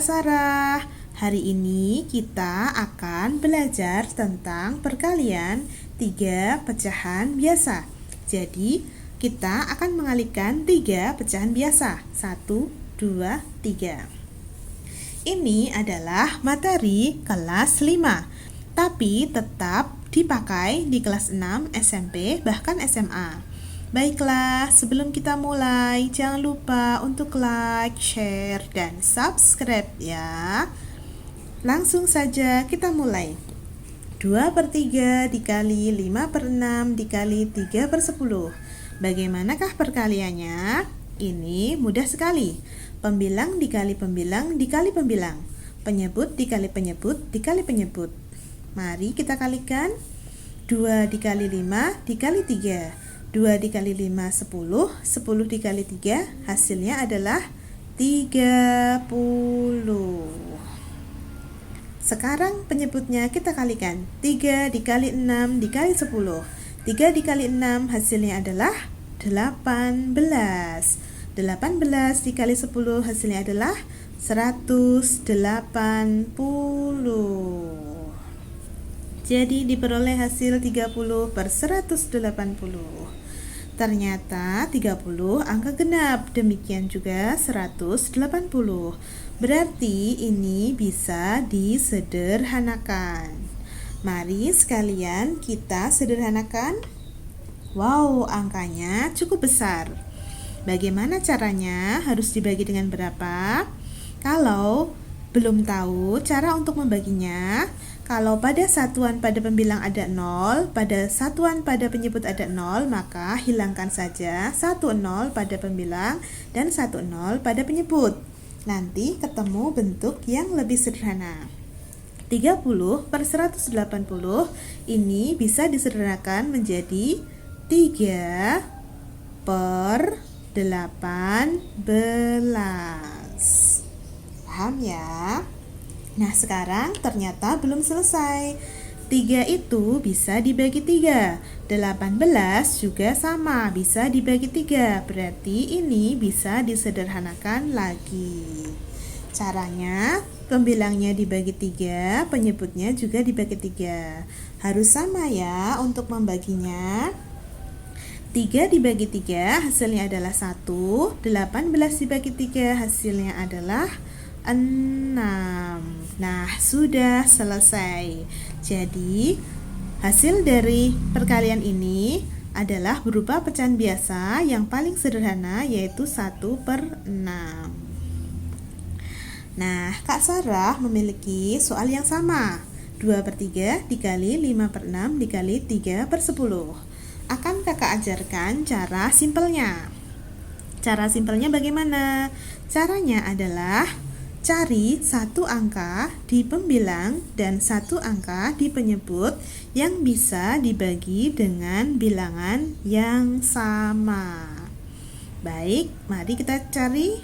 Kak Sarah. Hari ini kita akan belajar tentang perkalian 3 pecahan biasa. Jadi, kita akan mengalihkan 3 pecahan biasa. 1, 2, 3. Ini adalah materi kelas 5, tapi tetap dipakai di kelas 6, SMP, bahkan SMA. Baiklah, sebelum kita mulai, jangan lupa untuk like, share, dan subscribe ya. Langsung saja kita mulai. 2/3 dikali 5/6 dikali 3/10. Bagaimanakah perkaliannya? Ini mudah sekali. Pembilang dikali pembilang dikali pembilang. Penyebut dikali penyebut dikali penyebut. Mari kita kalikan. 2 dikali 5 dikali 3. 2 dikali 5, 10. 10 dikali 3, hasilnya adalah 30. Sekarang penyebutnya kita kalikan. 3 dikali 6 dikali 10. 3 dikali 6, hasilnya adalah 18. 18 dikali 10, hasilnya adalah 180. Jadi diperoleh hasil 30/180. Ternyata 30 angka genap, demikian juga 180. Berarti ini bisa disederhanakan. Mari sekalian kita sederhanakan. Wow, angkanya cukup besar. Bagaimana caranya? Harus dibagi dengan berapa? Kalau belum tahu cara untuk membaginya, kalau pada satuan pada pembilang ada 0, pada satuan pada penyebut ada 0, maka hilangkan saja 1 0 pada pembilang dan 1 0 pada penyebut. Nanti ketemu bentuk yang lebih sederhana. 30/180 ini bisa disederhanakan menjadi 3/18. Paham ya? Nah, sekarang ternyata belum selesai. 3 itu bisa dibagi 3. 18 juga sama, bisa dibagi 3. Berarti ini bisa disederhanakan lagi. Caranya, pembilangnya dibagi 3, penyebutnya juga dibagi 3. Harus sama ya untuk membaginya. 3 dibagi 3 hasilnya adalah 1. 18 dibagi 3 hasilnya adalah 6. Nah, sudah selesai. Jadi, hasil dari perkalian ini adalah berupa pecahan biasa yang paling sederhana, yaitu 1/6. Nah, Kak Sarah memiliki soal yang sama. 2/3 dikali 5/6 dikali 3/10. Akan kakak ajarkan cara simpelnya. Cara simpelnya bagaimana? Caranya adalah cari satu angka di pembilang dan satu angka di penyebut yang bisa dibagi dengan bilangan yang sama. Baik, mari kita cari.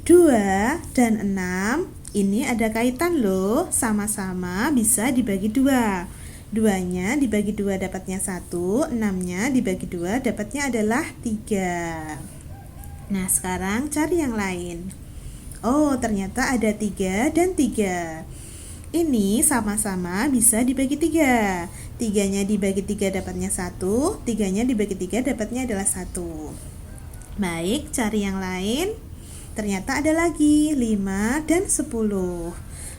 2 dan 6 ini ada kaitan loh, sama-sama bisa dibagi 2. 2-nya dibagi 2 dapatnya 1, 6-nya dibagi 2 dapatnya adalah 3. Nah, sekarang cari yang lain. Oh, ternyata ada 3 dan 3. Ini sama-sama bisa dibagi 3. 3-nya dibagi 3 dapatnya 1, 3-nya dibagi 3 dapatnya adalah 1. Baik, cari yang lain. Ternyata ada lagi 5 dan 10.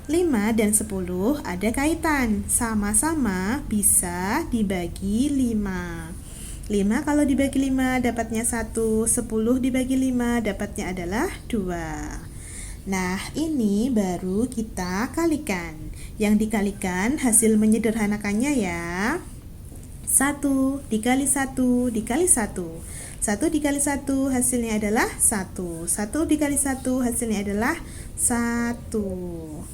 5 dan 10 ada kaitan, sama-sama bisa dibagi 5. 5 kalau dibagi 5 dapatnya 1, 10 dibagi 5 dapatnya adalah 2. Nah, ini baru kita kalikan. Yang dikalikan hasil menyederhanakannya ya. 1 dikali 1 dikali 1. 1 dikali 1 hasilnya adalah 1. 1 dikali 1 hasilnya adalah 1.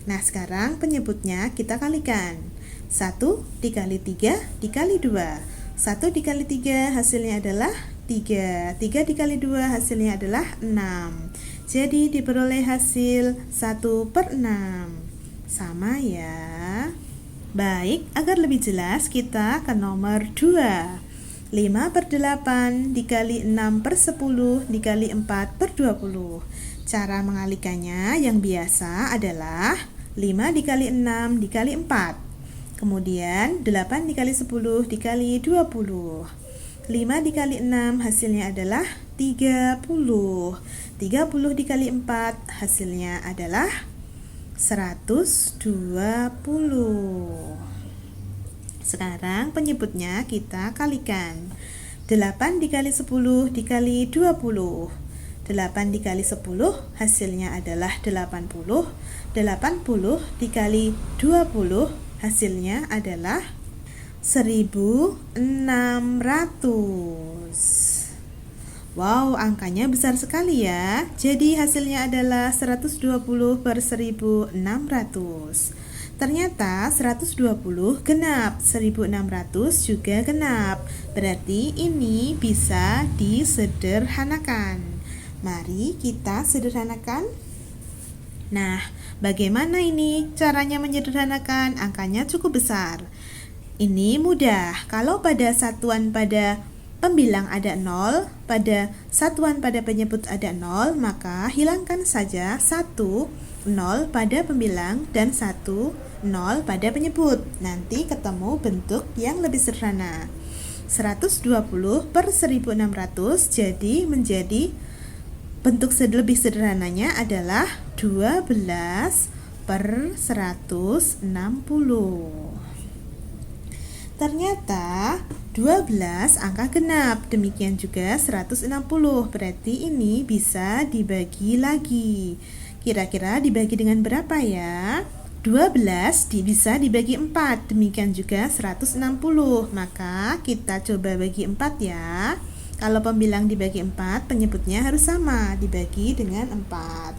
Nah, sekarang penyebutnya kita kalikan. 1 dikali 3 dikali 2. 1 dikali 3 hasilnya adalah 3. 3 dikali 2 hasilnya adalah 6. Jadi diperoleh hasil 1/6. Sama ya. Baik, agar lebih jelas kita ke nomor 2. 5/8 dikali 6/10 dikali 4/20. Cara mengalikannya yang biasa adalah 5 dikali 6 dikali 4. Kemudian 8 dikali 10 dikali 20. 5 dikali 6 hasilnya adalah 30. 30 dikali 4 hasilnya adalah 120. Sekarang penyebutnya kita kalikan. 8 dikali 10 dikali 20. 8 dikali 10 hasilnya adalah 80. 80 dikali 20 hasilnya adalah 1600. Wow, angkanya besar sekali ya. Jadi hasilnya adalah 120/1600. Ternyata 120 genap, 1600 juga genap. Berarti ini bisa disederhanakan. Mari kita sederhanakan. Nah, bagaimana ini caranya menyederhanakan? Angkanya cukup besar. Ini mudah. Kalau pada satuan pada pembilang ada 0, pada satuan pada penyebut ada 0, maka hilangkan saja 1, 0 pada pembilang dan 1, 0 pada penyebut. Nanti ketemu bentuk yang lebih sederhana. 120/1600 jadi menjadi bentuk lebih sederhananya adalah 12/160. Ternyata 12 angka genap, demikian juga 160. Berarti ini bisa dibagi lagi. Kira-kira dibagi dengan berapa ya? 12 bisa dibagi 4, demikian juga 160. Maka kita coba bagi 4 ya. Kalau pembilang dibagi 4, penyebutnya harus sama, dibagi dengan 4.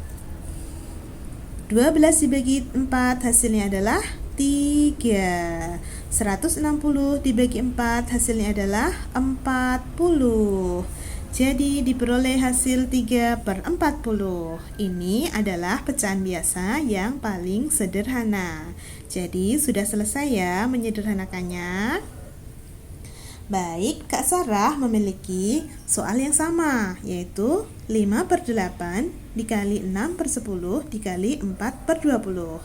12 dibagi 4 hasilnya adalah 3. 160 dibagi 4 hasilnya adalah 40. Jadi diperoleh hasil 3/40. Ini adalah pecahan biasa yang paling sederhana. Jadi sudah selesai ya menyederhanakannya. Baik, Kak Sarah memiliki soal yang sama, yaitu 5/8 dikali 6/10 dikali 4/20.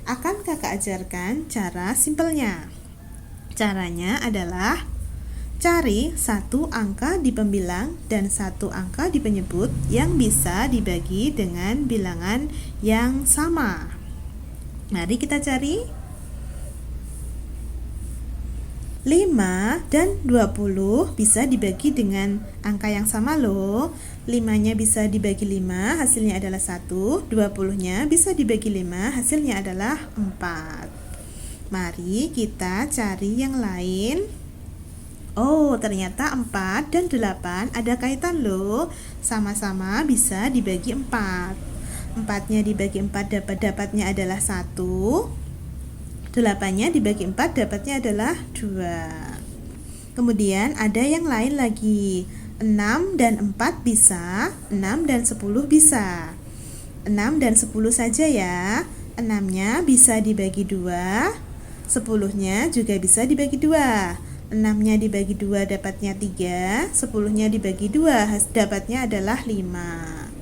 Akan kakak ajarkan cara simpelnya. Caranya adalah cari satu angka di pembilang dan satu angka di penyebut yang bisa dibagi dengan bilangan yang sama. Mari kita cari. 5 dan 20 bisa dibagi dengan angka yang sama loh. 5-nya bisa dibagi 5, hasilnya adalah 1. 20-nya bisa dibagi 5, hasilnya adalah 4. Mari kita cari yang lain. Oh, ternyata 4 dan 8 ada kaitan loh. Sama-sama bisa dibagi 4. 4-nya dibagi 4 dapatnya adalah 1. 8-nya dibagi 4 dapatnya adalah 2. Kemudian ada yang lain lagi. 6 dan 4 bisa, 6 dan 10 bisa. 6 dan 10 saja ya. 6-nya bisa dibagi 2. 10-nya juga bisa dibagi 2. 6-nya dibagi 2 dapatnya 3. 10-nya dibagi 2 dapatnya adalah 5.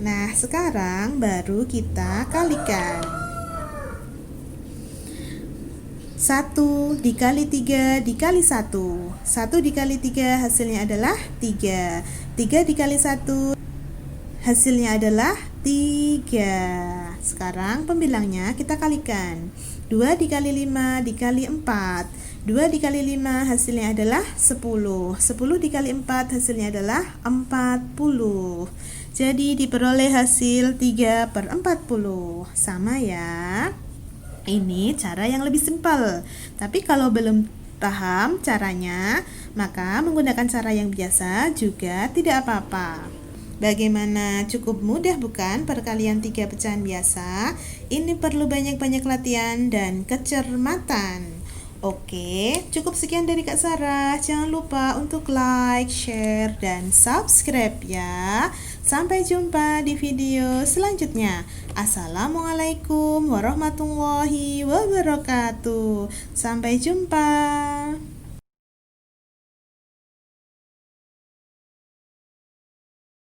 Nah, sekarang baru kita kalikan. 1 dikali 3 dikali 1. 1 dikali 3 hasilnya adalah 3. 3 dikali 1 hasilnya adalah 3. Sekarang pembilangnya kita kalikan. 2 dikali 5 dikali 4. 2 dikali 5 hasilnya adalah 10. 10 dikali 4 hasilnya adalah 40. Jadi diperoleh hasil 3/40. Sama ya. Ini cara yang lebih simpel. Tapi kalau belum paham caranya, maka menggunakan cara yang biasa juga tidak apa-apa. Bagaimana? Cukup mudah bukan perkalian 3 pecahan biasa? Ini perlu banyak-banyak latihan dan kecermatan. Oke, cukup sekian dari Kak Sarah. Jangan lupa untuk like, share, dan subscribe ya. Sampai jumpa di video selanjutnya. Assalamualaikum warahmatullahi wabarakatuh. Sampai jumpa.